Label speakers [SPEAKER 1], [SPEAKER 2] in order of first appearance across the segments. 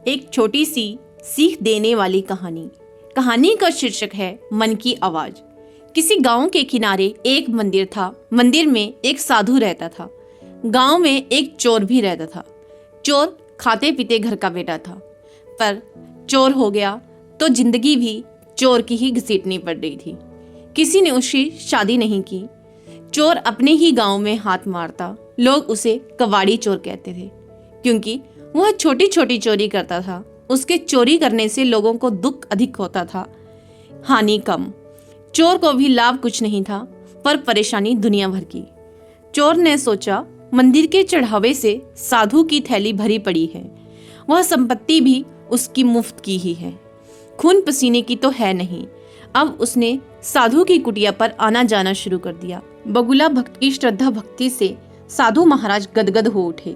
[SPEAKER 1] एक छोटी सी सीख देने वाली कहानी। कहानी का शीर्षक है मन की आवाज। किसी गांव के किनारे एक मंदिर था। मंदिर में एक साधु रहता था। गांव में एक चोर भी रहता था। चोर खाते पीते घर का बेटा था, पर चोर हो गया तो जिंदगी भी चोर की ही घसीटनी पड़ रही थी। किसी ने उसकी शादी नहीं की। चोर अपने ही गांव में हाथ मारता। लोग उसे कबाड़ी चोर कहते थे, क्योंकि वह छोटी छोटी चोरी करता था। उसके चोरी करने से लोगों को दुख अधिक होता था, हानि कम। चोर को भी लाभ कुछ नहीं था, पर परेशानी दुनिया भर की। चोर ने सोचा, मंदिर के चढ़ावे से साधु की थैली भरी पड़ी है, वह संपत्ति भी उसकी मुफ्त की ही है, खून पसीने की तो है नहीं। अब उसने साधु की कुटिया पर आना जाना शुरू कर दिया। बगुला भक्त की श्रद्धा भक्ति से साधु महाराज गदगद हो उठे।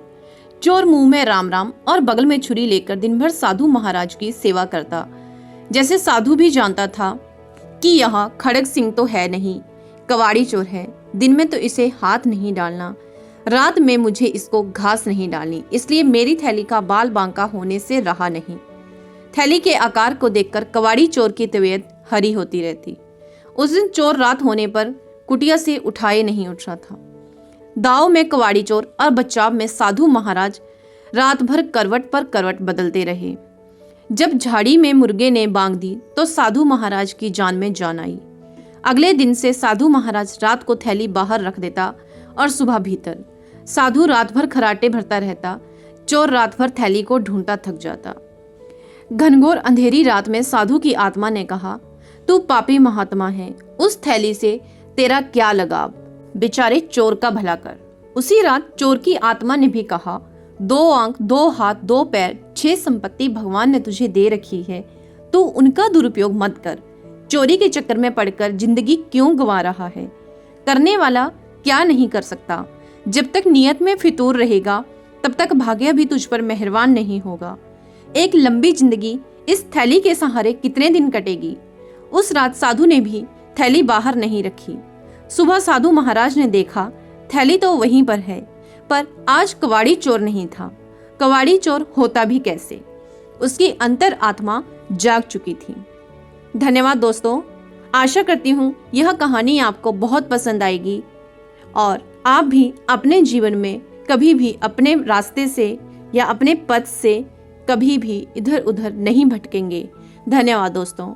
[SPEAKER 1] चोर मुंह में राम राम और बगल में छुरी लेकर दिन भर साधु महाराज की सेवा करता। जैसे साधु भी जानता था कि यहाँ खड़ग सिंह तो है नहीं, कबाड़ी चोर है। दिन में तो इसे हाथ नहीं डालना, रात में मुझे इसको घास नहीं डालनी, इसलिए मेरी थैली का बाल बांका होने से रहा नहीं। थैली के आकार को देखकर कबाड़ी चोर की तबीयत हरी होती रहती। उस दिन चोर रात होने पर कुटिया से उठाए नहीं उठ रहा था। दाव में कबाड़ी चोर और बचाव में साधु महाराज रात भर करवट पर करवट बदलते रहे। जब झाड़ी में मुर्गे ने बांग दी तो साधु महाराज की जान में जान आई। अगले दिन से साधु महाराज रात को थैली बाहर रख देता और सुबह भीतर। साधु रात भर खराटे भरता रहता। चोर रात भर थैली को ढूंढता थक जाता। घनघोर अंधेरी रात में साधु की आत्मा ने कहा, तू पापी महात्मा है, उस थैली से तेरा क्या लगाव, बेचारे चोर का भला कर। उसी रात चोर की आत्मा ने भी कहा, 2 आंख, 2 हाथ, 2 पैर, 6 संपत्ति भगवान ने तुझे दे रखी है, तू उनका दुरुपयोग मत कर। चोरी के चक्कर में पड़कर जिंदगी क्यों गंवा रहा है? करने वाला क्या नहीं कर सकता। जब तक नियत में फितूर रहेगा तब तक भाग्य भी तुझ पर मेहरबान नहीं होगा। एक लंबी जिंदगी इस थैली के सहारे कितने दिन कटेगी? उस रात साधु ने भी थैली बाहर नहीं रखी। सुबह साधु महाराज ने देखा, थैली तो वहीं पर है, पर आज कबाड़ी चोर नहीं था। कबाड़ी चोर होता भी कैसे? उसकी अंतर आत्मा जाग चुकी थी। धन्यवाद दोस्तों, आशा करती हूँ यह कहानी आपको बहुत पसंद आएगी और आप भी अपने जीवन में कभी भी अपने रास्ते से या अपने पथ से कभी भी इधर उधर नहीं भटकेंगे। धन्यवाद दोस्तों।